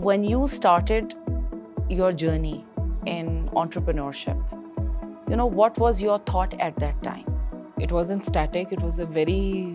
When you started your journey in entrepreneurship, what was your thought at that time? It wasn't static, it was a very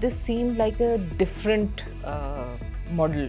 this seemed like a different model.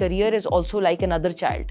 Career is also like another child.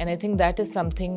And I think that is something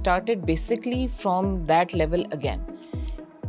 started basically from that level again.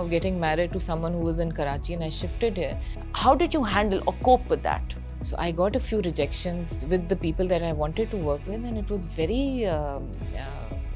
of getting married to someone who was in Karachi and I shifted here. How did you handle or cope with that? So I got a few rejections with the people that I wanted to work with and it was very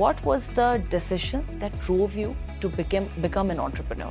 What was the decision that drove you to become an entrepreneur?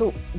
So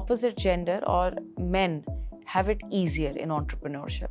opposite gender or men have it easier in entrepreneurship.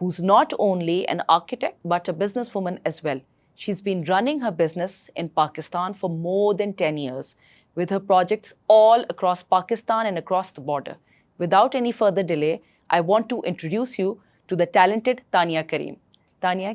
who's not only an architect but a businesswoman as well. She's been running her business in Pakistan for more than 10 years with her projects all across Pakistan and across the border. Without any further delay, I want to introduce you to the talented Tania Kareem. Tania,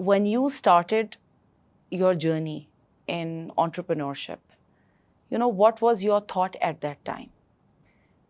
when you started your journey in entrepreneurship, what was your thought at that time?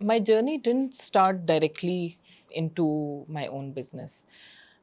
My journey didn't start directly into my own business.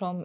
from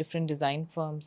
different design firms.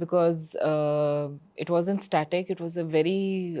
Because it wasn't static. It was a very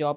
job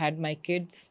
had my kids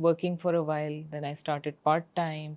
working for a while. Then I started part time.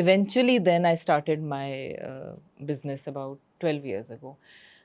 eventually then I started my business about 12 years ago.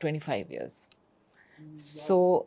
25 years. So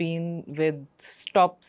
been with stops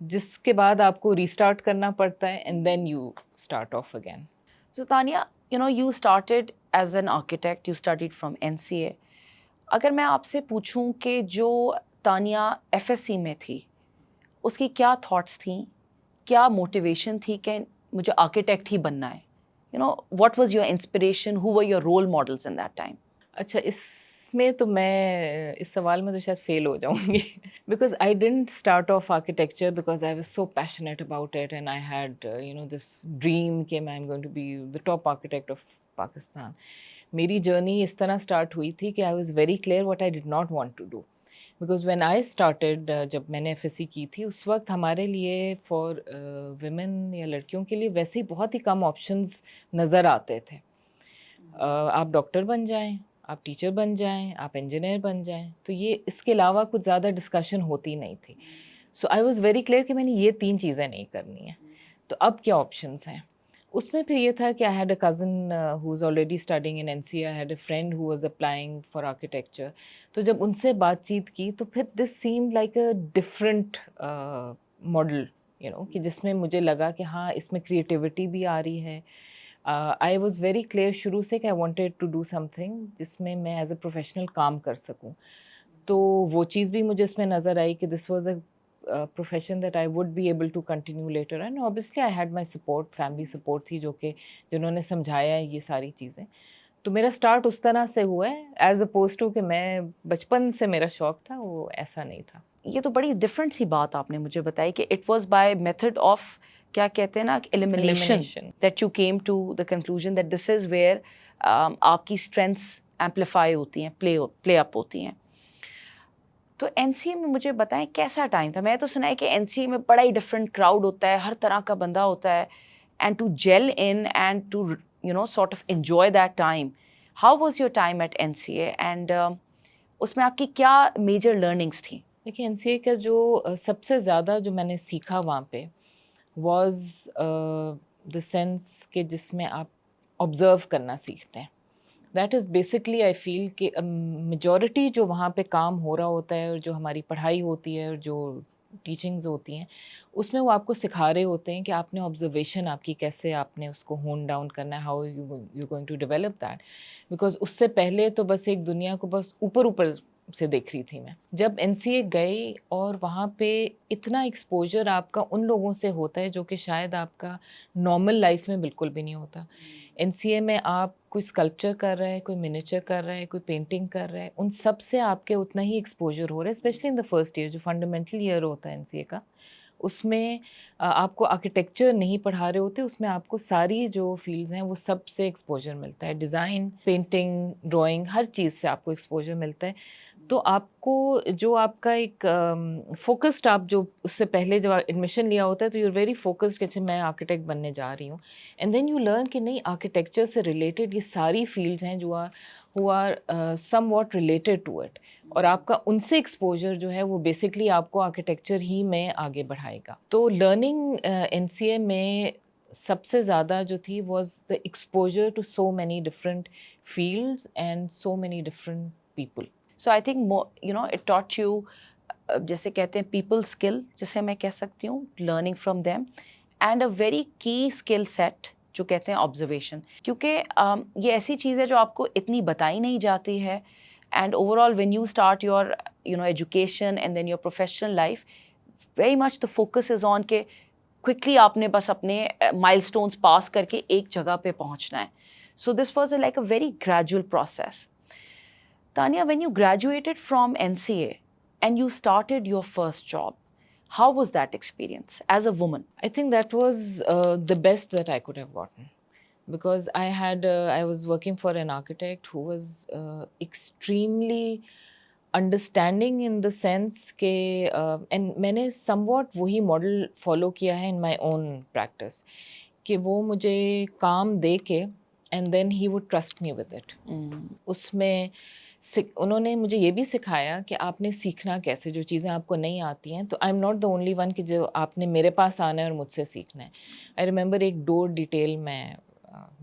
جس کے بعد آپ کو restart کرنا پڑتا ہے and then you start off again. So Tanya, you started as an architect, you studied from NCA. اگر میں آپ سے پوچھوں کہ جو تانیہ FSC میں تھی اس کی کیا تھاٹس تھیں, کیا موٹیویشن تھی کہ مجھے آرکیٹیکٹ ہی بننا ہے, what was your inspiration, who were your role models in that time? اچھا, اس میں تو میں اس سوال میں تو شاید فیل ہو جاؤں گی because I didn't start off architecture because I was so passionate about it and I had this dream کہ میں am going to be the top architect of Pakistan. میری جرنی اس طرح اسٹارٹ ہوئی تھی کہ I was very clear what I did not want to do because when I started, جب میں نے FSC کی تھی اس وقت ہمارے لیے فار ویمن یا لڑکیوں کے لیے ویسے ہی بہت ہی کم آپشنز نظر آتے تھے. آپ ڈاکٹر بن جائیں, آپ ٹیچر بن جائیں, آپ انجینئر بن جائیں, تو یہ اس کے علاوہ کچھ زیادہ ڈسکشن ہوتی نہیں تھی. سو آئی واز ویری کلیئر کہ میں نے یہ 3 چیزیں نہیں کرنی ہیں, تو اب کیا آپشنس ہیں. اس میں پھر یہ تھا کہ I had a cousin who is already studying in NCA, I had a friend who was applying for architecture. تو جب ان سے بات چیت کی تو پھر this same like a different model, کہ جس میں مجھے لگا کہ ہاں اس میں کریٹیوٹی بھی آ رہی ہے. آئی واز ویری کلیئر شروع سے کہ I wanted to do something جس میں میں ایز اے پروفیشنل کام کر سکوں. تو وہ چیز بھی مجھے اس میں نظر آئی کہ this was a profession that I would be able to continue later, and obviously I had my support, family support تھی جنہوں نے سمجھایا ہے یہ ساری چیزیں. تو میرا اسٹارٹ اس طرح سے ہوا ہے ایز اپوز ٹو کہ میں بچپن سے میرا شوق تھا, وہ ایسا نہیں تھا. یہ تو بڑی ڈفرینٹ سی بات آپ نے مجھے بتائی کہ it was by method of کیا کہتے ہیں نا elimination that you came to the conclusion that this is where آپ کی اسٹرینتھس ایمپلیفائی ہوتی ہیں, پلے اپ ہوتی ہیں. تو NCA میں مجھے بتائیں کیسا ٹائم تھا. میں تو سنا ہے کہ NCA میں بڑا ہی ڈفرینٹ کراؤڈ ہوتا ہے, ہر طرح کا بندہ ہوتا ہے, and to gel in and to sort of enjoy that time. How was your time at NCA and اس میں آپ کی کیا میجر لرننگس تھیں؟ دیکھیے NCA کا جو سب سے زیادہ جو میں نے سیکھا وہاں پہ واز دا سینس کہ جس میں آپ آبزرو کرنا سیکھتے ہیں. دیٹ از بیسکلی آئی فیل کہ میجورٹی جو وہاں پہ کام ہو رہا ہوتا ہے اور جو ہماری پڑھائی ہوتی ہے اور جو ٹیچنگز ہوتی ہیں اس میں وہ آپ کو سکھا رہے ہوتے ہیں کہ آپ نے آبزرویشن آپ کی کیسے آپ نے اس کو ہون ڈاؤن کرنا ہے, how you going to develop that. Because اس سے پہلے تو بس ایک دنیا کو بس اوپر سے دیکھ رہی تھی میں. جب NCA گئی اور وہاں پہ اتنا ایکسپوجر آپ کا ان لوگوں سے ہوتا ہے جو کہ شاید آپ کا نارمل لائف میں بالکل بھی نہیں ہوتا. NCA میں آپ کوئی اسکلپچر کر رہا ہے, کوئی منیچر کر رہا ہے, کوئی پینٹنگ کر رہا ہے, ان سب سے آپ کے اتنا ہی ایکسپوجر ہو رہا ہے, especially in the first year جو فنڈامنٹل ایئر ہوتا ہے NCA کا. اس میں آپ کو آرکیٹیکچر نہیں پڑھا رہے ہوتے, اس میں آپ کو ساری جو فیلڈز ہیں وہ سب سے ایکسپوجر ملتا ہے, ڈیزائن, پینٹنگ, ڈرائنگ, ہر چیز سے آپ کو ایکسپوجر ملتا ہے. تو آپ کو جو آپ کا ایک فوکسڈ, آپ جو اس سے پہلے جب ایڈمیشن لیا ہوتا ہے تو یو آر ویری فوکسڈ کہ اچھا میں آرکیٹیکٹ بننے جا رہی ہوں, اینڈ دین یو لرن کہ نہیں آرکیٹیکچر سے ریلیٹڈ یہ ساری فیلڈز ہیں جو ہو are somewhat related to it, اور آپ کا ان سے ایکسپوجر جو ہے وہ بیسکلی آپ کو آرکیٹیکچر ہی میں آگے بڑھائے گا. تو لرننگ NCA میں سب سے زیادہ جو تھی was the exposure to so many different fields and so many different people. So I think it taught you, جیسے کہتے ہیں پیپل اسکل, جسے میں کہہ سکتی ہوں learning from them, and a very کی اسکل سیٹ جو کہتے ہیں آبزرویشن, کیونکہ یہ ایسی چیز ہے جو آپ کو اتنی بتائی نہیں جاتی ہے. And overall when you start your education and then your professional life, very much the focus is on کہ کوئکلی آپ نے بس اپنے مائل اسٹونس پاس کر کے ایک جگہ پہ پہنچنا ہے. So this was like a very gradual process. Tanya, when you graduated from NCA and you started your first job, how was that experience as a woman? I think that was the best that I could have gotten, because I was working for an architect who was extremely understanding in the sense کہ and میں نے somewhat وہی model follow کیا ہے in my own practice کہ وہ مجھے کام دے کے and then he would trust me with it. اس میں انہوں نے مجھے یہ بھی سکھایا کہ آپ نے سیکھنا کیسے, جو چیزیں آپ کو نہیں آتی ہیں. تو I am not the only one کہ جو آپ نے میرے پاس آنا ہے اور مجھ سے سیکھنا ہے. آئی ریممبر ایک ڈور ڈیٹیل میں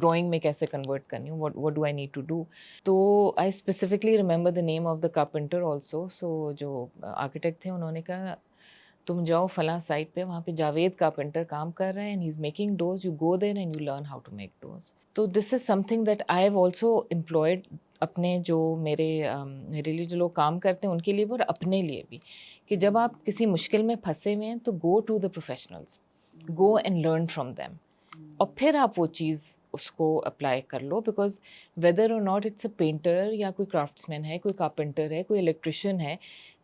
ڈرائنگ میں کیسے کنورٹ کرنی ہوں, what do I need to do. تو I specifically remember the name of the carpenter also. So جو آرکیٹیکٹ تھے انہوں نے کہا تم جاؤ فلاں سائٹ پہ, وہاں پہ جاوید کارپینٹر کام کر رہے ہیں and he's making doors, you go there and you learn how to make doors. تو this is something that I have also employed اپنے جو میرے لیے جو لوگ کام کرتے ہیں ان کے لیے بھی اور اپنے لیے بھی, کہ جب آپ کسی مشکل میں پھنسے ہوئے ہیں تو go to the professionals, go and learn from them, اور پھر آپ وہ چیز اس کو اپلائی کر لو, بیکاز ویدر اور ناٹ اٹس اے پینٹر یا کوئی کرافٹس مین ہے, کوئی کارپینٹر ہے, کوئی الیکٹریشین ہے,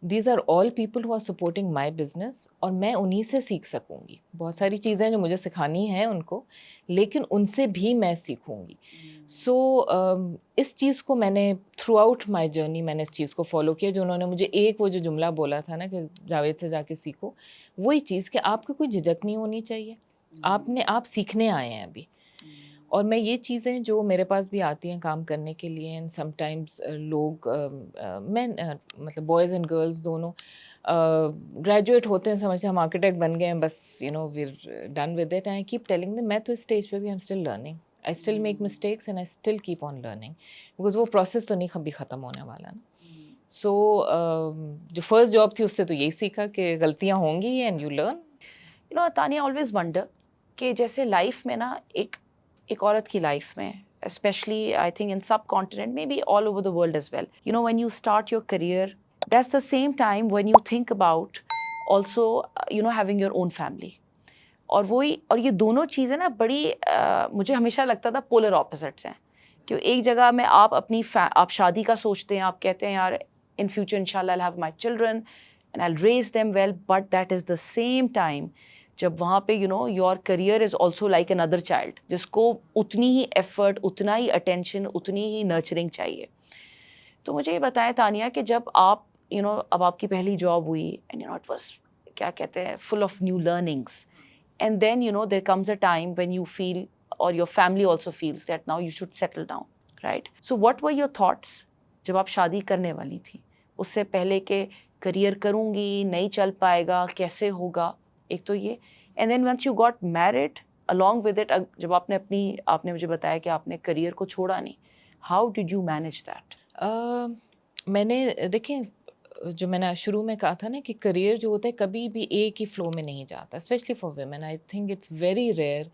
these are all people who are supporting my business, اور میں انہیں سے سیکھ سکوں گی. بہت ساری چیزیں جو مجھے سکھانی ہیں ان کو, لیکن ان سے بھی میں سیکھوں گی. سو اس چیز کو میں نے تھرو آؤٹ مائی جرنی میں نے اس چیز کو فالو کیا, جو انہوں نے مجھے ایک وہ جو جملہ بولا تھا نا کہ جاوید سے جا کے سیکھو, وہی چیز کہ آپ کو کوئی جھجک نہیں ہونی چاہیے, آپ سیکھنے آئے ہیں ابھی. اور میں یہ چیزیں جو میرے پاس بھی آتی ہیں کام کرنے کے لیے, اینڈ سم ٹائمز لوگ مین مطلب بوائز اینڈ گرلز دونوں گریجویٹ ہوتے ہیں, سمجھتے ہیں ہم آرکیٹیکٹ بن گئے ہیں بس, you know we're done with it, and I keep telling them میں تو اس اسٹیج پہ بھی am still learning, I still make mistakes and I still keep on learning, because وہ پروسیس تو نہیں کبھی ختم ہونے والا نا. سو جو فرسٹ جاب تھی اس سے تو یہی سیکھا کہ غلطیاں ہوں گی and you learn. You know Tania always wonder کہ جیسے لائف میں نا ایک عورت کی لائف میں especially I think in subcontinent, maybe all over the world as well, you know, when you start your career, that's the same time when you think about also you know having your own family. اور یہ دونوں چیزیں نا بڑی مجھے ہمیشہ لگتا تھا پولر اپوزٹس ہیں, کہ ایک جگہ میں آپ اپنی آپ شادی کا سوچتے ہیں, آپ کہتے ہیں یار in future inshallah I'll have my children and I'll raise them well, but that is the same time جب وہاں پہ you know your career is also like another child, جس کو اتنی ہی ایفرٹ, اتنا ہی اٹینشن, اتنی ہی نرچرنگ چاہیے. تو مجھے یہ بتائیں تانیہ کہ جب آپ یو نو اب آپ کی پہلی جاب ہوئی and you know it was کیا کہتے ہیں full of new learnings, and then you know there comes a time when you feel اور your family also feels that now you should settle down, right. So what were your thoughts جب آپ شادی کرنے والی تھی, اس سے پہلے کہ کریئر کروں گی نہیں چل پائے گا, کیسے ہوگا, ایک تو یہ, and then once you got married along with it, جب آپ نے مجھے بتایا کہ آپ نے کریئر کو چھوڑا نہیں, how did you manage that? میں نے دیکھیں جو میں نے شروع میں کہا تھا نا کہ کریئر جو ہوتا ہے کبھی بھی ایک ہی فلو میں نہیں جاتا, especially for women. I think it's very rare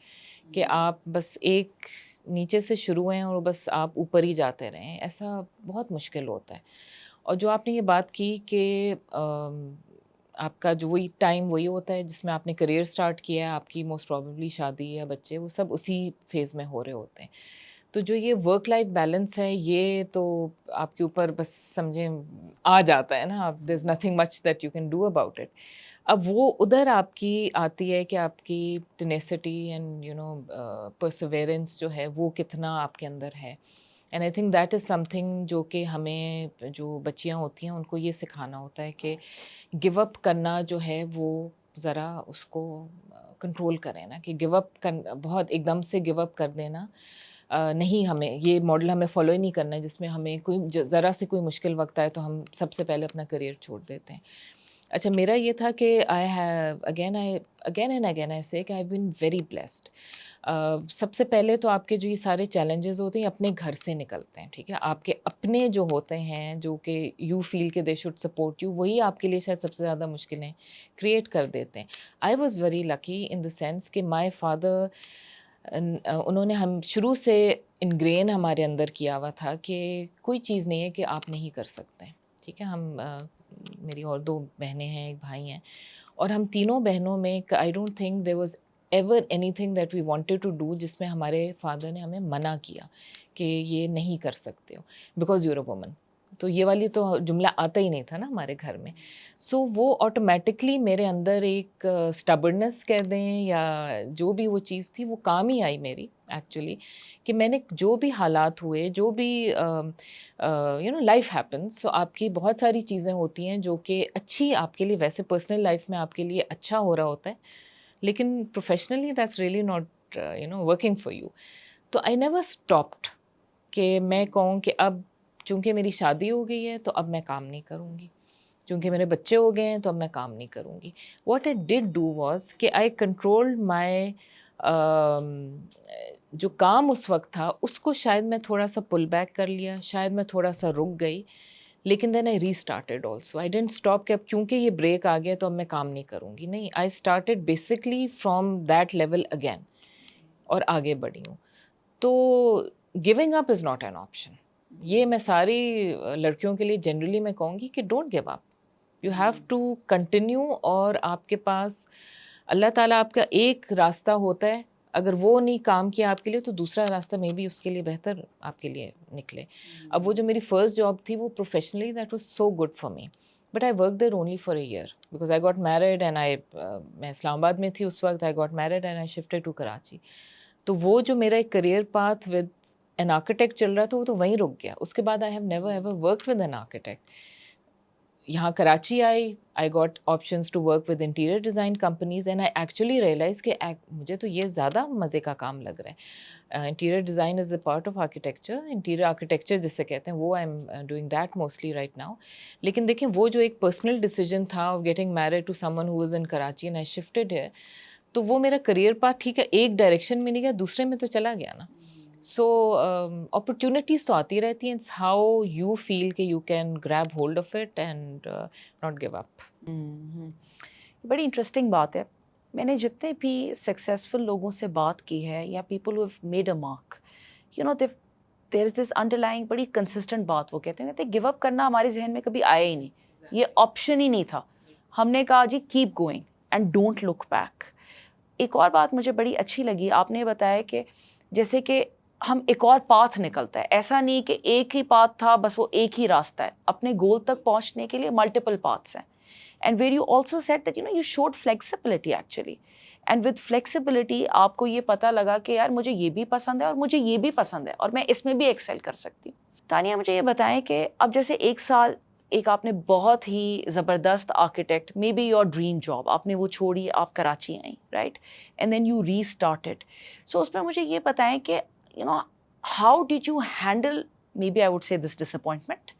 کہ آپ بس ایک نیچے سے شروع ہیں اور بس آپ اوپر ہی جاتے رہیں, ایسا بہت مشکل ہوتا ہے. اور جو آپ نے یہ بات کی کہ آپ کا جو وہی ٹائم وہی ہوتا ہے جس میں آپ نے کریئر سٹارٹ کیا ہے, آپ کی موسٹ پرابیبلی شادی یا بچے وہ سب اسی فیز میں ہو رہے ہوتے ہیں. تو جو یہ ورک لائف بیلنس ہے یہ تو آپ کے اوپر بس سمجھیں آ جاتا ہے نا, there is nothing much that you can do about it. اب وہ ادھر آپ کی آتی ہے کہ آپ کی ٹینیسٹی اینڈ یو نو پرسیویرنس جو ہے وہ کتنا آپ کے اندر ہے. And I think that is some thing جو کہ ہمیں جو بچیاں ہوتی ہیں ان کو یہ سکھانا ہوتا ہے کہ گو اپ کرنا جو ہے وہ ذرا اس کو کنٹرول کریں نا, کہ گو اپ بہت ایک دم سے گو اپ کر دینا نہیں, ہمیں یہ ماڈل ہمیں فالو ہی نہیں کرنا ہے جس میں ہمیں کوئی ذرا سے کوئی مشکل وقت آئے تو ہم سب سے پہلے اپنا کریئر چھوڑ دیتے ہیں. اچھا میرا یہ تھا کہ I have again and again I سے کہ آئی بین ویری بلیسڈ. سب سے پہلے تو آپ کے جو یہ سارے چیلنجز ہوتے ہیں اپنے گھر سے نکلتے ہیں, ٹھیک ہے, آپ کے اپنے جو ہوتے ہیں جو کہ یو فیل کہ دے شوڈ سپورٹ یو, وہی آپ کے لیے شاید سب سے زیادہ مشکلیں کریٹ کر دیتے ہیں. آئی was very lucky in the sense کہ مائی فادر انہوں نے ہم شروع سے انگرین ہمارے اندر کیا ہوا تھا کہ کوئی چیز نہیں ہے کہ آپ نہیں کر سکتے, ٹھیک ہے. ہم میری اور 2 بہنیں ہیں, ایک بھائی ہیں, اور ہم تینوں بہنوں میں I don't think there was ever anything that we wanted to do جس میں ہمارے فادر نے ہمیں منع کیا کہ یہ نہیں کر سکتے ہو because you are a woman. تو یہ والی تو جملہ آتا ہی نہیں تھا نا ہمارے گھر میں. سو وہ آٹومیٹکلی میرے اندر ایک اسٹبرنس کہہ دیں یا جو بھی وہ چیز تھی وہ کام ہی آئی میری ایکچولی, کہ میں نے جو بھی حالات ہوئے, جو بھی یو نو لائف ہیپنس, سو آپ کی بہت ساری چیزیں ہوتی ہیں جو کہ اچھی آپ کے لیے ویسے پرسنل لائف میں آپ کے لیے اچھا ہو رہا ہوتا ہے, لیکن professionally that's really not you know working for you. تو آئی نیور اسٹاپڈ کہ میں کہوں کہ اب چونکہ میری شادی ہو گئی ہے تو اب میں کام نہیں کروں گی. چونکہ میرے بچے ہو گئے ہیں تو اب میں کام نہیں کروں گی. واٹ آئی ڈڈ ڈو واز کہ آئی کنٹرولڈ مائی جو کام اس وقت تھا اس کو شاید میں تھوڑا سا پل بیک کر لیا, شاید میں تھوڑا سا رک گئی, لیکن then I restarted also. I didn't stop کہ اب کیونکہ یہ بریک آ گیا تو اب میں کام نہیں کروں گی. نہیں, I started basically from that level again اور آگے بڑھی ہوں. تو giving up is not an option. یہ میں ساری لڑکیوں کے لیے جنرلی میں کہوں گی کہ don't give up, you have to continue. اور آپ کے پاس اللہ تعالیٰ آپ کا ایک راستہ ہوتا ہے, اگر وہ نہیں کام کیا آپ کے لیے تو دوسرا راستہ میں بھی اس کے لیے بہتر آپ کے لیے نکلے. اب وہ جو میری فرسٹ جاب تھی وہ professionally that was so good for me, but I work there only for a year because I got married and میں اسلام آباد میں تھی اس وقت. I got married and I shifted to Karachi. تو وہ جو میرا ایک career path with an architect چل رہا تھا وہ تو وہیں رک گیا. اس کے بعد I have never ever worked with an architect. یہاں کراچی آئی, I got options to work with interior design companies and I actually realise کہ مجھے تو یہ زیادہ مزے کا کام لگ رہا ہے. Interior design is a part of architecture. Interior architecture جس سے کہتے ہیں وہ I am doing that mostly right now. لیکن دیکھیں وہ جو ایک پرسنل ڈیسیجن تھا of getting married to someone who is in Karachi and I shifted here, تو وہ میرا کریئر پاتھ ٹھیک ہے ایک ڈائریکشن میں نہیں گیا, دوسرے میں تو چلا گیا نا. سو اپرچونیٹیز تو آتی رہتی ہیں. اٹس ہاؤ یو فیل کہ you can grab hold of it and not give up. بڑی انٹرسٹنگ بات ہے. میں نے جتنے بھی سکسیزفل لوگوں سے بات کی ہے یا people who have made a mark, you know there is this underlying بڑی کنسسٹنٹ بات. وہ کہتے ہیں گیو اپ کرنا ہمارے ذہن میں کبھی آیا ہی نہیں, یہ آپشن ہی نہیں تھا. ہم نے کہا جی keep going and don't look back. ایک اور بات مجھے بڑی اچھی لگی, آپ نے بتایا کہ جیسے کہ ہم ایک اور پاتھ نکلتا ہے, ایسا نہیں کہ ایک ہی پاتھ تھا بس وہ ایک ہی راستہ ہے. اپنے گول تک پہنچنے کے لیے ملٹیپل پاتھس ہیں. And where you also set that you should flexibility actually. And with flexibility آپ کو یہ پتہ لگا کہ یار مجھے یہ بھی پسند ہے اور مجھے یہ بھی پسند ہے اور میں اس میں بھی ایکسل کر سکتی ہوں. تانیہ مجھے یہ بتائیں کہ اب جیسے ایک سال ایک آپ نے بہت ہی زبردست architect, maybe your dream job, آپ نے وہ چھوڑی, آپ کراچی آئیں, right, and then you restarted. So اس میں مجھے یہ بتائیں کہ how did you handle maybe I would say this ڈساپوائنٹمنٹ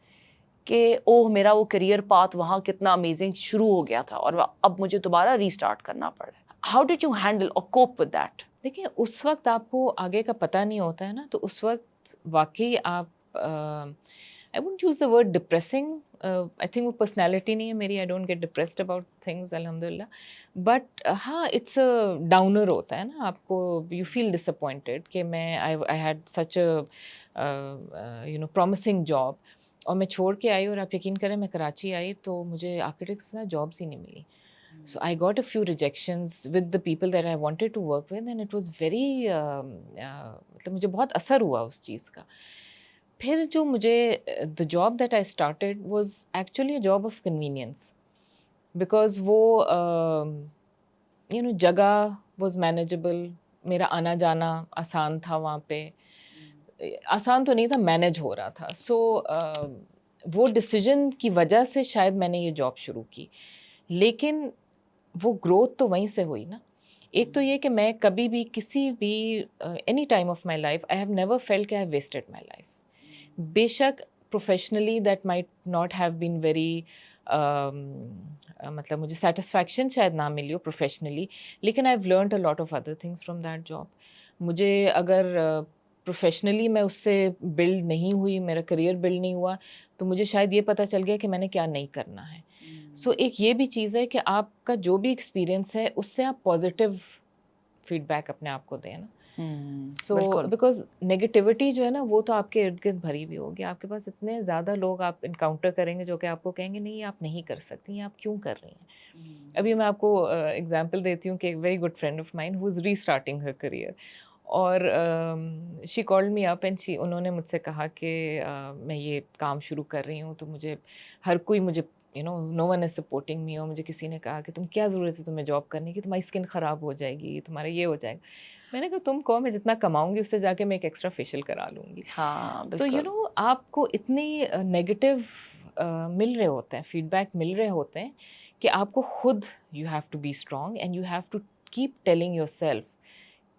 کہ اوہ میرا وہ کریئر پاتھ وہاں کتنا امیزنگ شروع ہو گیا تھا اور اب مجھے دوبارہ ری اسٹارٹ کرنا پڑ رہا ہے. ہاؤ ڈیڈ یو ہینڈل اور کوپ ود دیٹ؟ دیکھیں اس وقت آپ کو آگے کا پتہ نہیں ہوتا ہے نا, تو اس وقت واقعی آپ I won't use the word depressing. I think وہ پرسنالٹی نہیں ہے میری, I don't get depressed about things الحمد للہ. بٹ ہاں اٹس ڈاؤنر ہوتا ہے نا, آپ کو یو فیل ڈساپوائنٹیڈ کہ میں I had such promising job اور میں چھوڑ کے آئی, اور آپ یقین کریں میں کراچی آئی تو مجھے آرکیٹیکٹس سے جابس ہی نہیں ملی. So I got a few rejections with the people that I wanted to work with and it was very مطلب مجھے بہت اثر ہوا اس چیز کا. پھر جو مجھے the job that I started was actually a job of convenience because وہ جگہ was manageable, میرا آنا جانا آسان تھا وہاں پہ, آسان تو نہیں تھا, مینیج ہو رہا تھا. سو وہ ڈیسیجن کی وجہ سے شاید میں نے یہ جاب شروع کی, لیکن وہ گروتھ تو وہیں سے ہوئی نا. ایک تو یہ کہ میں کبھی بھی کسی بھی any time of my life I have never felt کہ I have wasted my life. بے شک professionally that might not have been very مطلب مجھے سیٹسفیکشن شاید نہ ملی ہو پروفیشنلی, لیکن I have learned a lot of other things from that job. مجھے اگر پروفیشنلی میں اس سے بلڈ نہیں ہوئی, میرا کریئر بلڈ نہیں ہوا, تو مجھے شاید یہ پتہ چل گیا کہ میں نے کیا نہیں کرنا ہے. سو ایک یہ بھی چیز ہے کہ آپ کا جو بھی ایکسپیرئنس ہے اس سے آپ پازیٹیو فیڈ بیک اپنے آپ کو دیں نا. سو بیکاز نگیٹیوٹی جو ہے نا وہ تو آپ کے ارد گرد بھری ہوئی ہوگی. آپ کے پاس اتنے زیادہ لوگ آپ انکاؤنٹر کریں گے جو کہ آپ کو کہیں گے نہیں یہ آپ نہیں کر سکتی, یہ آپ کیوں کر رہی ہیں. ابھی میں آپ کو ایگزامپل دیتی ہوں کہ ایک very good friend of mine who is restarting her career, اور she called me up and انہوں نے مجھ سے کہا کہ میں یہ کام شروع کر رہی ہوں تو مجھے ہر کوئی مجھے no one is supporting me, اور مجھے کسی نے کہا کہ تم کیا ضرورت ہے تمہیں جاب کرنے کی, تمہاری اسکن خراب ہو جائے گی, تمہارا یہ ہو جائے گا. میں نے کہا تم کہو میں جتنا کماؤں گی اس سے جا کے میں ایک ایکسٹرا فیشیل کرا لوں گی. ہاں تو آپ کو اتنی نیگیٹو مل رہے ہوتے ہیں, فیڈ بیک مل رہے ہوتے ہیں کہ آپ کو خود you have to be strong and you have to keep telling yourself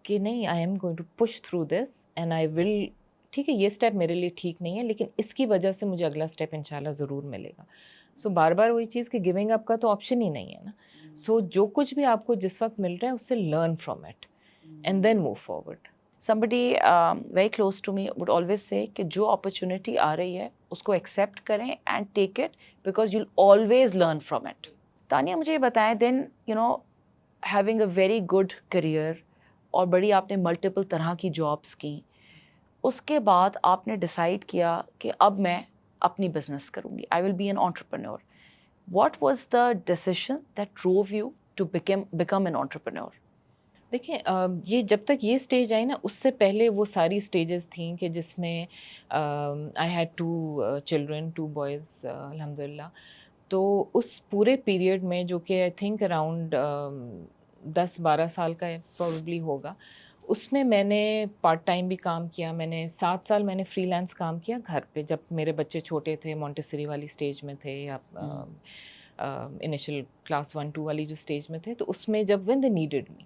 کہ نہیں I am going to push through this and I will. ٹھیک ہے یہ اسٹیپ میرے لیے ٹھیک نہیں ہے لیکن اس کی وجہ سے مجھے اگلا اسٹیپ انشاءاللہ ضرور ملے گا. سو بار بار وہی چیز کہ گیونگ اپ کا تو آپشن ہی نہیں ہے نا. سو جو کچھ بھی آپ کو جس وقت مل رہا ہے اس سے learn from it and then move forward. somebody very close to me would always say کہ جو opportunity آ رہی ہے اس کو accept کریں and take it because you'll always learn from it. Tania مجھے یہ بتائیں then having a very good career اور بڑی آپ نے ملٹیپل طرح کی جابس کی, اس کے بعد آپ نے ڈیسائیڈ کیا کہ اب میں اپنی بزنس کروں گی, I will be an entrepreneur. What was the decision that drove you to become an entrepreneur? دیکھیں یہ جب تک یہ اسٹیج آئی نا, اس سے پہلے وہ ساری اسٹیجز تھیں کہ جس میں آئی ہیڈ 2 چلڈرن 2 بوائز الحمد للہ. تو اس پورے پیریڈ میں جو کہ آئی تھنک اراؤنڈ 10-12 سال کا پروبیبلی ہوگا, اس میں میں نے پارٹ ٹائم بھی کام کیا. میں نے 7 سال میں نے فری لانس کام کیا گھر پہ, جب میرے بچے چھوٹے تھے, مونٹیسری والی اسٹیج میں تھے یا انیشل کلاس 1-2 والی جو اسٹیج میں تھے, تو اس میں جب when they needed me.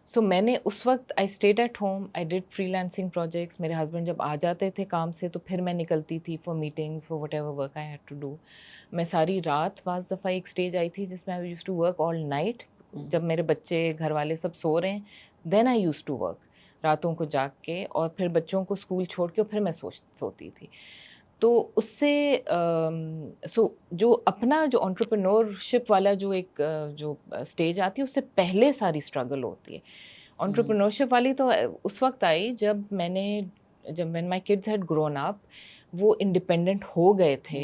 سو میں نے اس وقت I stayed at home, I did freelancing projects. میرے ہسبینڈ جب آ جاتے تھے کام سے تو پھر میں نکلتی تھی for meetings, for whatever work I had to do. میں ساری رات, بعض دفعہ ایک اسٹیج آئی تھی جس میں I used to work all night. جب میرے بچے گھر والے سب سو رہے ہیں then I used to work راتوں کو جاگ کے, اور پھر بچوں کو اسکول چھوڑ کے پھر میں سوتی تھی. تو اس سے جو اپنا جو انٹرپرینورشپ والا جو ایک جو اسٹیج آتی ہے اس سے پہلے ساری اسٹرگل ہوتی ہے. انٹرپرینورشپ والی تو اس وقت آئی جب when my kids had grown up, وہ انڈیپینڈنٹ ہو گئے تھے.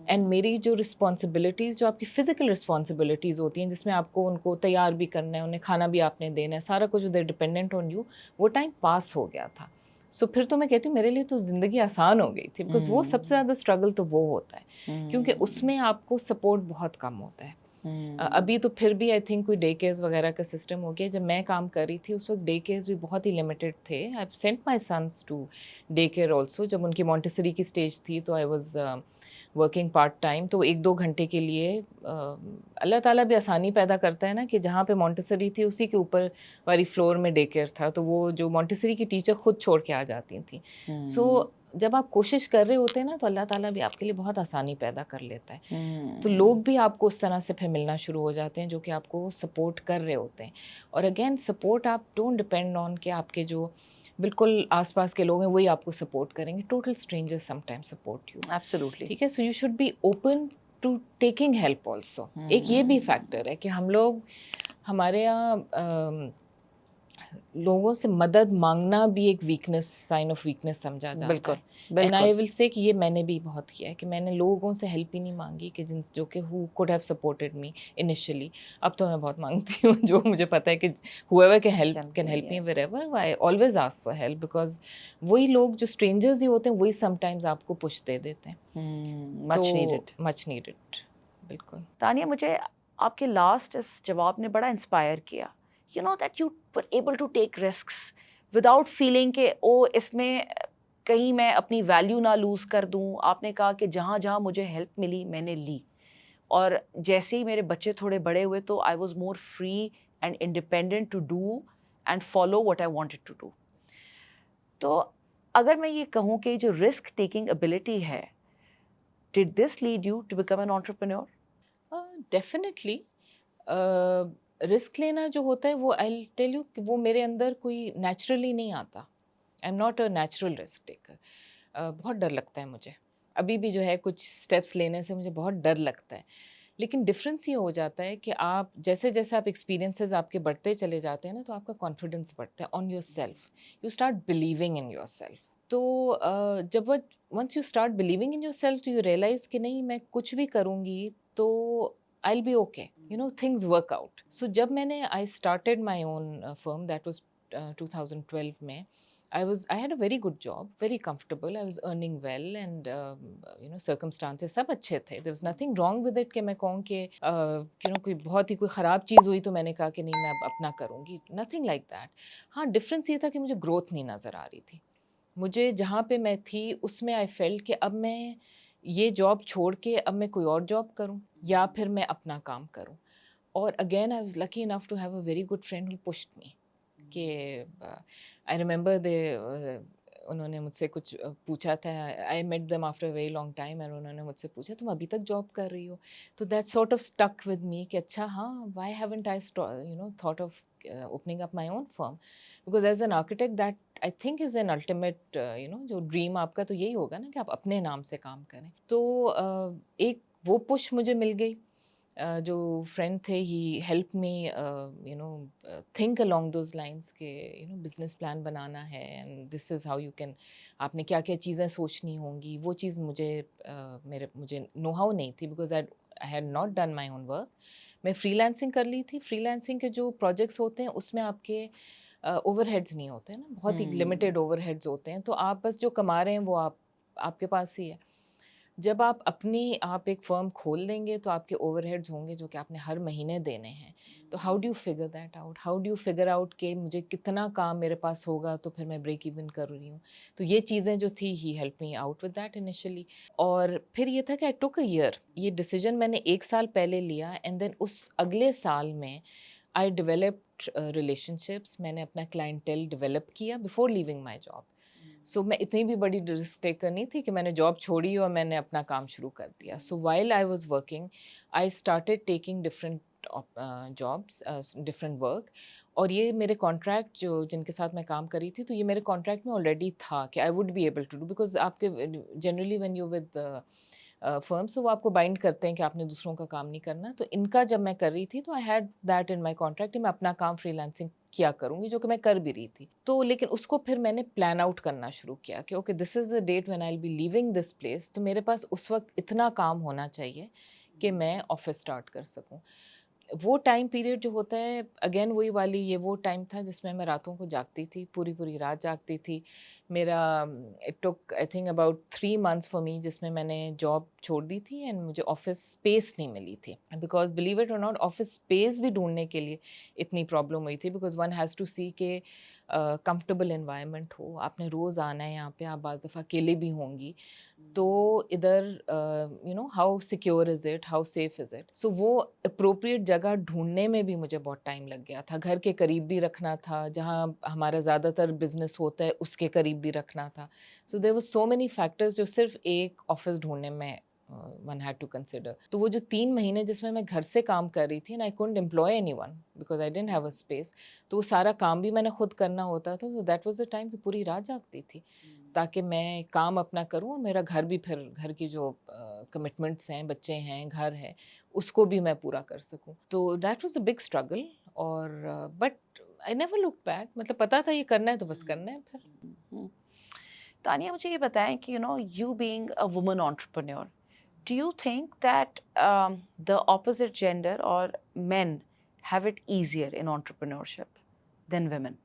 اینڈ میری جو رسپانسبلٹیز, جو آپ کی فزیکل رسپانسبلٹیز ہوتی ہیں جس میں آپ کو ان کو تیار بھی کرنا ہے, انہیں کھانا بھی آپ نے دینا ہے, سارا کچھ دے ڈپینڈنٹ آن یو, وہ ٹائم پاس ہو گیا تھا. سو پھر تو میں کہتی ہوں میرے لیے تو زندگی آسان ہو گئی تھی, بیکاز وہ سب سے زیادہ اسٹرگل تو وہ ہوتا ہے کیونکہ اس میں آپ کو سپورٹ بہت کم ہوتا ہے. ابھی تو پھر بھی آئی تھنک کوئی ڈے کیئرز وغیرہ کا سسٹم ہو گیا. جب میں کام کر رہی تھی اس وقت ڈے کیئرز بھی بہت ہی لمیٹیڈ تھے. I have sent my sons to day care also. جب ان کی مونٹیسری کی اسٹیج تھی تو I was working part time. تو 1-2 گھنٹے کے لیے اللہ تعالیٰ بھی آسانی پیدا کرتا ہے نا, کہ جہاں پہ مونٹیسری تھی اسی کے اوپر والی فلور میں ڈے کیئر تھا, تو وہ جو مونٹیسری کی ٹیچر خود چھوڑ کے آ جاتی تھیں. سو جب آپ کوشش کر رہے ہوتے ہیں نا تو اللہ تعالیٰ بھی آپ کے لیے بہت آسانی پیدا کر لیتا ہے. تو لوگ بھی آپ کو اس طرح سے پھر ملنا شروع ہو جاتے ہیں جو کہ آپ کو سپورٹ کر رہے ہوتے ہیں. اور اگین سپورٹ آپ ڈونٹ ڈپینڈ آن کہ آپ کے جو بالکل آس پاس کے لوگ ہیں وہی آپ کو سپورٹ کریں گے. Total strangers sometime support you. Absolutely. ٹھیک ہے. So you should be open to taking help also. ایک یہ بھی فیکٹر ہے کہ ہم لوگ, ہمارے یہاں لوگوں سے مدد مانگنا بھی ایک ویکنس, سائن آف ویکنس سمجھا جاتا ہے. بالکل اینڈ آئی ول سے کہ یہ میں نے بھی بہت کیا ہے کہ میں نے لوگوں سے ہیلپ ہی نہیں مانگی کہ جو کہ who could have supported me initially. اب تو میں بہت مانگتی ہوں, جو مجھے پتہ ہے کہ whoever can help me wherever, I always ask for help, because وہی لوگ جو اسٹرینجرز ہی ہوتے ہیں وہی سم ٹائمز آپ کو پش دے دیتے ہیں. مچ نیڈڈ. بالکل. تانیہ مجھے آپ کے لاسٹ اس جواب نے بڑا انسپائر کیا. You know that you were able to take risks without feeling کہ اس میں کہیں میں اپنی ویلیو نہ لوز کر دوں. آپ نے کہا کہ جہاں جہاں مجھے ہیلپ ملی میں نے لی, اور جیسے ہی میرے بچے تھوڑے بڑے ہوئے تو I was more free and independent to do and follow what I wanted to do. تو اگر میں یہ کہوں کہ جو رسک ٹیکنگ ابیلٹی ہے, did this lead you to become an entrepreneur? Definitely. Risk لینا جو ہوتا ہے وہ آئی ٹیل یو کہ وہ میرے اندر کوئی نیچرلی نہیں آتا. I am not a natural risk taker. بہت ڈر لگتا ہے مجھے ابھی بھی جو ہے کچھ اسٹیپس لینے سے مجھے بہت ڈر لگتا ہے. لیکن ڈفرینس یہ ہو جاتا ہے کہ آپ جیسے جیسے آپ ایکسپیرینسز آپ کے بڑھتے چلے جاتے ہیں نا, تو آپ کا کانفیڈنس بڑھتا ہے on yourself. You start believing in yourself. تو جب once you start believing in yourself تو یو ریئلائز کہ نہیں میں کچھ بھی کروں گی تو I will be okay, you know things work out. So جب میں نے I started my own firm, that was 2012 میں. I had a very good job, very comfortable. I was earning well and you know circumstances سب اچھے تھے. There was nothing wrong with it کہ میں کہوں کہ you know کوئی بہت ہی کوئی خراب چیز ہوئی تو میں نے کہا کہ نہیں میں اب اپنا کروں گی. Nothing like that. ہاں ڈفرینس یہ تھا کہ مجھے گروتھ نہیں نظر آ رہی تھی. مجھے جہاں پہ میں تھی اس میں آئی فیلٹ کہ اب میں یہ جاب چھوڑ کے اب میں کوئی اور جاب کروں یا پھر میں اپنا کام کروں. اور again I was lucky enough to have a very good friend who pushed me. کہ آئی ریممبر انہوں نے مجھ سے کچھ پوچھا تھا. I met them after very long time and انہوں نے مجھ سے پوچھا تم ابھی تک جاب کر رہی ہو. تو that sort of stuck with me کہ اچھا ہاں why haven't I thought of opening up my own firm, because as an architect that I think is an ultimate جو ڈریم آپ کا تو یہی ہوگا نا کہ آپ اپنے نام سے کام کریں. تو ایک وہ پش مجھے مل گئی. جو فرینڈ تھے he help me think along those lines کہ بزنس پلان بنانا ہے and this is how you can, آپ نے کیا کیا چیزیں سوچنی ہوں گی. وہ چیز مجھے نو ہاؤ نہیں تھی, because I had not done my own work. میں فری لانسنگ کر لی تھی. فری لانسنگ کے جو پروجیکٹس ہوتے ہیں اس میں آپ کے اوور ہیڈز نہیں ہوتے نا, بہت ہی لمیٹیڈ اوور ہیڈز ہوتے ہیں, تو آپ بس جو کما رہے ہیں وہ آپ کے پاس ہی ہے. جب آپ ایک فرم کھول دیں گے تو آپ کے اوور ہیڈز ہوں گے جو کہ آپ نے ہر مہینے دینے ہیں. تو how do you figure that out, how do you figure out کہ مجھے کتنا کام میرے پاس ہوگا تو پھر میں بریک ایون کر رہی ہوں. تو یہ چیزیں جو تھی he help me out with that initially. اور پھر یہ تھا کہ آئی ٹک اے ایئر, یہ ڈیسیجن میں نے 1 سال پہلے لیا, اینڈ دین اس اگلے سال میں آئی ڈیولپڈ ریلیشن شپس. میں نے اپنا کلائنٹیل ڈیولپ کیا بفور لیونگ مائی جاب. سو میں اتنی بھی بڑی رسک ٹیکر نہیں تھی کہ میں نے جاب چھوڑی اور میں نے اپنا کام شروع کر دیا. So while I was working I started taking different jobs, different work. اور یہ میرے کانٹریکٹ جن کے ساتھ میں کام کری تھی, تو یہ میرے کانٹریکٹ میں آلریڈی تھا کہ I would be able to do, because آپ کے generally when you with firms وہ آپ کو بائنڈ کرتے ہیں کہ آپ نے دوسروں کا کام نہیں کرنا. تو ان کا جب میں کر رہی تھی تو I had that in my contract کہ میں اپنا کام فری لانسنگ کیا کروں گی, جو کہ میں کر بھی رہی تھی. تو لیکن اس کو پھر میں نے پلان آؤٹ کرنا شروع کیا کہ okay this is the date when I will be leaving this place. تو میرے پاس اس وقت اتنا کام ہونا چاہیے کہ میں آفس اسٹارٹ کر سکوں. وہ ٹائم پیریڈ جو ہوتا ہے اگین وہی والی, یہ وہ ٹائم تھا جس میں میں راتوں کو جاگتی تھی, پوری رات جاگتی تھی. میرا it took I think about 3 months for me جس میں میں نے جاب چھوڑ دی تھی اینڈ مجھے آفس اسپیس نہیں ملی تھی. بیکاز بلیو اٹ اور ناٹ آفس اسپیس بھی ڈھونڈنے کے لیے اتنی پرابلم ہوئی تھی, because one has to see کہ کمفرٹیبل انوائرمنٹ ہو. آپ نے روز آنا ہے یہاں پہ, آپ بعض دفعہ اکیلے بھی ہوں گی, تو ادھر how secure is it, how safe is it. So وہ اپروپریٹ جگہ ڈھونڈنے میں بھی مجھے بہت ٹائم لگ گیا تھا. گھر کے قریب بھی رکھنا تھا, جہاں ہمارا زیادہ تر بزنس ہوتا ہے اس کے قریب بھی رکھنا تھا. So there was so many factors جو صرف ایک آفس ڈھونڈنے میں ون ہیڈ ٹو کنسیڈر. تو وہ جو 3 مہینے جس میں گھر سے کام کر رہی تھی, and I couldn't employ anyone because I didn't have a space, تو وہ سارا کام بھی میں نے خود کرنا ہوتا تھا. تو دیٹ واز دا ٹائم کہ پوری رات جاگتی تھی تاکہ میں کام اپنا کروں اور میرا گھر بھی, پھر گھر کی جو کمٹمنٹس ہیں, بچے ہیں, گھر ہے, اس کو بھی میں پورا کر سکوں. تو that was a big struggle. اور but I never look back, مطلب پتہ تھا یہ کرنا ہے تو بس کرنا ہے. پھر تانیہ مجھے یہ بتائیں کہ you being a woman entrepreneur, do you think that the opposite gender or men have it easier in entrepreneurship than women?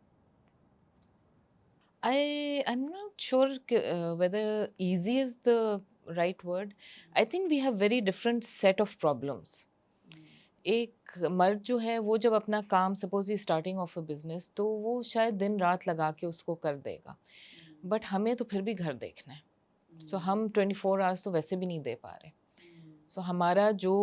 I'm not sure whether easy is the right word. I think we have very different set of problems. ایک مرد جو ہے وہ جب اپنا کام suppose starting off a business, تو وہ شاید دن رات لگا کے اس کو کر دے گا, بٹ ہمیں تو پھر بھی گھر دیکھنا ہے. سو ہم 24 hours تو ویسے بھی نہیں دے پا رہے. سو ہمارا جو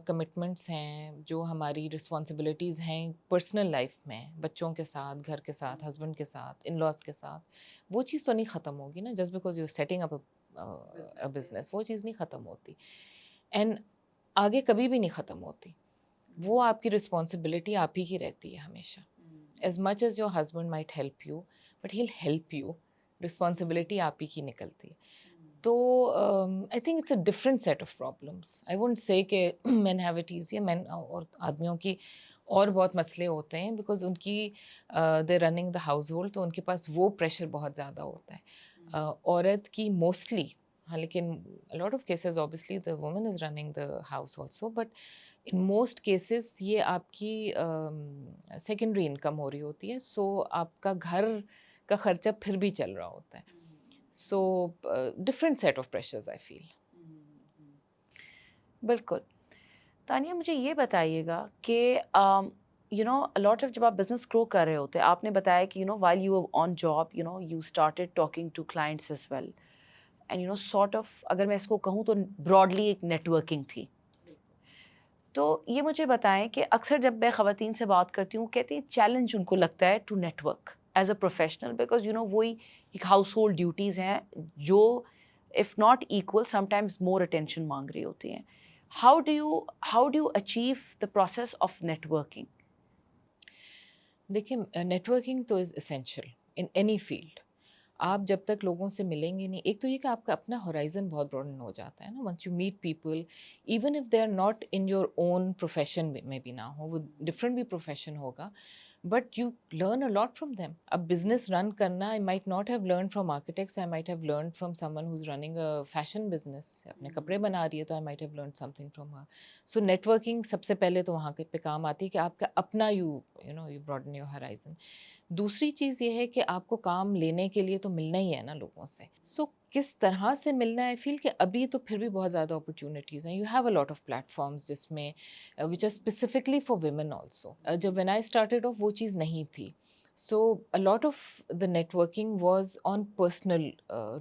کمٹمنٹس ہیں, جو ہماری رسپانسبلٹیز ہیں پرسنل لائف میں, بچوں کے ساتھ, گھر کے ساتھ, ہسبینڈ کے ساتھ, ان لاز کے ساتھ, وہ چیز تو نہیں ختم ہوگی نا just because you setting up a business. وہ چیز نہیں ختم ہوتی اینڈ آگے کبھی بھی نہیں ختم ہوتی. وہ آپ کی رسپانسبلٹی آپ ہی کی رہتی ہے ہمیشہ. As much as your husband might help you, but he'll help you, responsibility آپ ہی کی نکلتی ہے. تو I think it's a different set of problems. I won't say کہ men have it easy. Men اور آدمیوں کی اور بہت مسئلے ہوتے ہیں, بیکاز ان کی they running the house hold, تو ان کے پاس وہ پریشر بہت زیادہ ہوتا ہے. عورت کی موسٹلی, ہاں, لیکن lot of cases obviously the woman is running the house also, but in most cases یہ آپ کی سیکنڈری انکم ہو رہی ہوتی ہے. سو آپ کا گھر کا خرچہ پھر بھی چل رہا ہوتا ہے. سو ڈفرینٹ سیٹ آف پریشرز آئی فیل. بالکل. تانیہ مجھے یہ بتائیے گا کہ لاٹ آف جب آپ بزنس گرو کر رہے ہوتے, آپ نے بتایا کہ while you were on job, you started talking to clients as well, and sort of اگر میں اس کو کہوں تو براڈلی ایک نیٹورکنگ تھی. تو یہ مجھے بتائیں کہ اکثر جب میں خواتین سے بات کرتی ہوں, کہتے ہیں چیلنج ان کو لگتا ہے to network as a professional, because you know وہی ایک ہاؤس ہولڈ ڈیوٹیز ہیں جو if not equal sometimes more attention مانگ رہی ہوتی ہیں. How do you achieve the process of networking? دیکھیں نیٹ ورکنگ تو is essential in any field. آپ جب تک لوگوں سے ملیں گے نہیں, ایک تو یہ کہ آپ کا اپنا ہورائزن بہت براڈن ہو جاتا ہے نا once you meet people, even if they are not in your own profession میں بھی نہ ہو, وہ ڈفرینٹ بھی پروفیشن ہوگا, but you learn a lot from them. اب بزنس رن کرنا, I might not have learn from architects, I might have learn from someone who's running a fashion business, اپنے کپڑے بنا رہی ہے تو I might have learn something from Hare. So net working سب سے پہلے تو وہاں پہ کام آتی ہے کہ آپ کا اپنا یو براڈن یور ہرائزن. دوسری چیز یہ ہے کہ آپ کو کام لینے کے لیے تو ملنا ہی ہے نا لوگوں سے. سو کس طرح سے ملنا ہے, فیل کہ ابھی تو پھر بھی بہت زیادہ اپرچونیٹیز ہیں. You have a lot of platforms جس میں which are specifically for women also. جب وین آئی اسٹارٹیڈ آف وہ چیز نہیں تھی. So a lot of the networking was on personal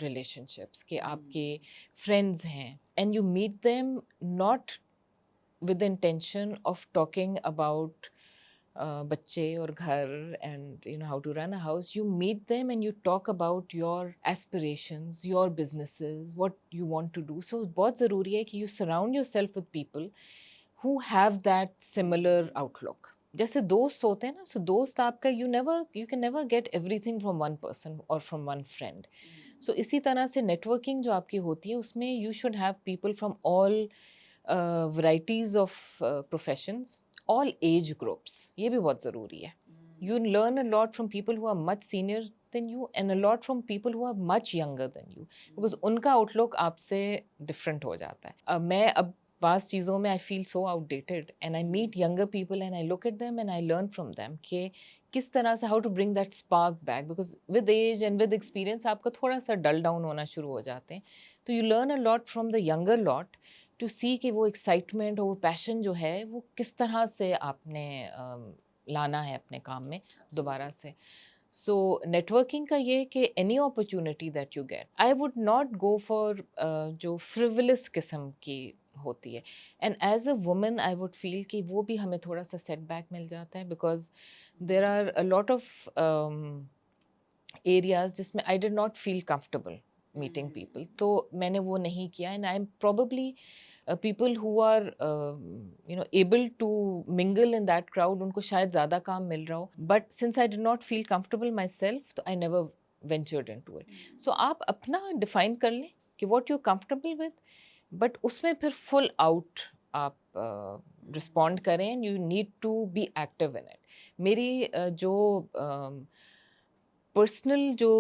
relationships, کہ آپ کے فرینڈز ہیں and you meet them not with intention of talking about بچے اور گھر and you know how to run a house. You meet them and you talk about your aspirations, your businesses, what you want to do. So بہت ضروری ہے کہ you surround yourself with people who have that similar outlook. جیسے دوست ہوتے ہیں نا, سو دوست آپ کا you can never get everything from one person or from one friend. سو اسی طرح سے نیٹ ورکنگ جو آپ کی ہوتی ہے اس میں you should have people from all varieties of professions, all age groups. یہ بھی بہت ضروری ہے. You learn a lot from people who are much senior than you and a lot from people who are much younger than you, because ان کا out لک آپ سے different ہو جاتا ہے. میں اب بعض چیزوں میں I feel so outdated and I meet younger people and I look at them and I learn from them کہ کس طرح سے how to bring that spark back, because with age and with experience آپ کا تھوڑا سا ڈل down ہونا شروع ہو جاتے ہیں. تو you learn a lot from the younger lot to see کہ وہ ایکسائٹمنٹ اور وہ پیشن جو ہے وہ کس طرح سے آپ نے لانا ہے اپنے کام میں دوبارہ سے. سو نیٹ ورکنگ کا یہ کہ any opportunity that you get, I would not go for جو فریولس قسم کی ہوتی ہے. And as a woman I would feel کہ وہ بھی ہمیں تھوڑا سا سیٹ بیک مل جاتا ہے, because there are a lot of areas جس میں I did not feel comfortable meeting people, تو میں نے وہ نہیں کیا. And I am probably people who are able to mingle in that crowd, ان کو شاید زیادہ کام مل رہا ہو, but since I did not feel comfortable myself, so I never ventured into it. So آپ اپنا ڈیفائن کر لیں کہ what you're comfortable with, but اس میں پھر فل آؤٹ آپ رسپونڈ کریں, you need to be active in it. میری جو personal جو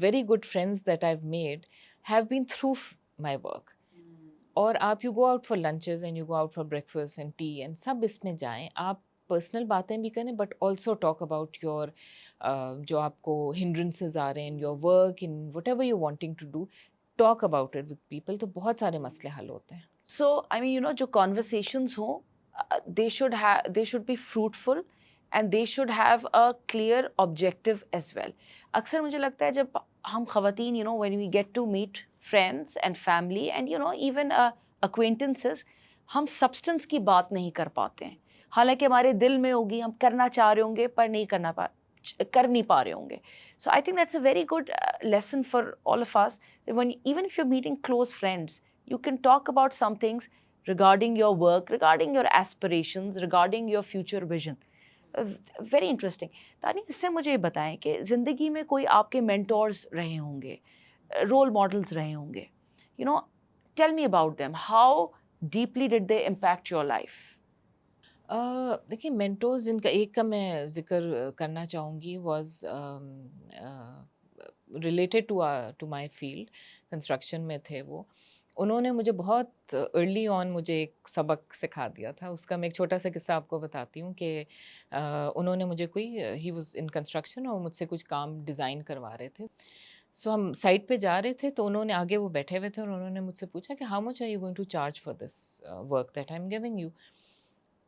very good friends that I've made have been through my work. اور آپ you go out for lunches and you go out for breakfast and tea and سب اس میں جائیں, آپ پرسنل باتیں بھی کریں but also talk about your جو آپ کو ہنڈرنسز آ رہے ہیں in your work, in whatever you wanting to do, talk about it with people, تو بہت سارے مسئلے حل ہوتے ہیں. سو آئی مین جو کانورسیشنز ہوں they should be fruitful and they should have a clear objective as well. اکثر مجھے لگتا ہے جب ہم خواتین when we get to meet friends and family and even acquaintances, ہم سبسٹنس کی بات نہیں کر پاتے ہیں, حالانکہ ہمارے دل میں ہوگی, ہم کرنا چاہ رہے ہوں گے پر نہیں کر نہیں پا رہے ہوں گے. So I think that's a very good lesson for all of us, that even if you're meeting close friends, you can talk about some things regarding your work, regarding your aspirations, regarding your future vision. Very interesting. تانی, اس سے مجھے یہ بتائیں کہ زندگی میں کوئی آپ کے مینٹورز رہے ہوں گے, رول ماڈلز رہے ہوں گے, tell me about them, how deeply did they impact your life? دیکھیے مینٹورز جن کا ایک کا میں ذکر کرنا چاہوں گی was related to my field, construction میں تھے وہ. انہوں نے مجھے بہت ارلی آن مجھے ایک سبق سکھا دیا تھا. اس کا میں ایک چھوٹا سا قصہ آپ کو بتاتی ہوں کہ انہوں نے مجھے ہی واز ان کنسٹرکشن اور مجھ سے کچھ کام ڈیزائن کروا رہے تھے. سو ہم سائٹ پہ جا رہے تھے تو انہوں نے آگے وہ بیٹھے ہوئے تھے اور انہوں نے مجھ سے پوچھا کہ how much are you going to charge for this work that I am giving you.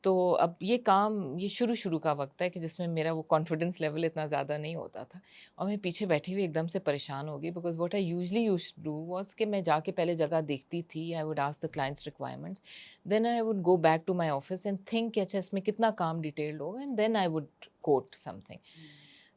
تو اب یہ کام یہ شروع کا وقت ہے کہ جس میں میرا وہ کانفیڈنس لیول اتنا زیادہ نہیں ہوتا تھا, اور میں پیچھے بیٹھی ہوئی ایک دم سے پریشان ہو گئی, because what I usually use to do was کہ میں جا کے پہلے جگہ دیکھتی تھی, I would ask the clients requirements, then I would go back to my office and think کہ اچھا اس میں کتنا کام ڈیٹیلڈ ہوگا, and then I would quote something.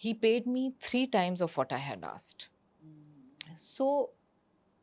he paid me 3 times of what I had asked. So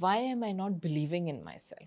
why am I not believing in myself?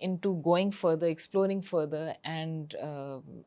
into going further, exploring further, and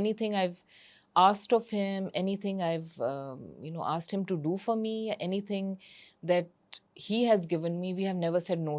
Anything I've asked of him, anything I've asked him to do for me, anything that he has given me, we have never said no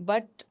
but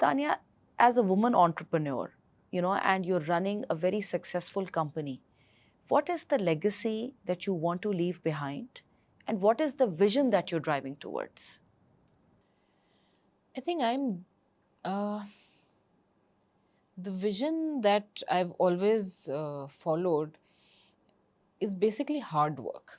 Tanya, as a woman entrepreneur, and you're running a very successful company, what is the legacy that you want to leave behind? And what is the vision that you're driving towards? I think the vision that I've always followed is basically hard work.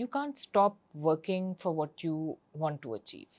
you can't stop working for what you want to achieve.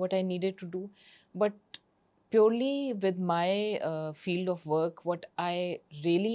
what I needed to do, but purely with my field of work, what I really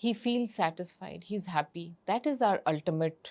he feels satisfied, he's happy. That is our ultimate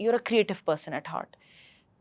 you're a creative person at heart.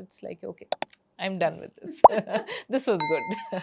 it's like okay, I'm done with this. This was good.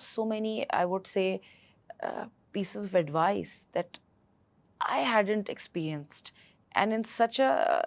so many, I would say, pieces of advice that I hadn't experienced. And in such a,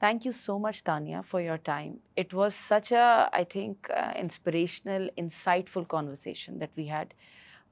Thank you so much, Tanya, for your time. It was such a, I think, inspirational, insightful conversation that we had.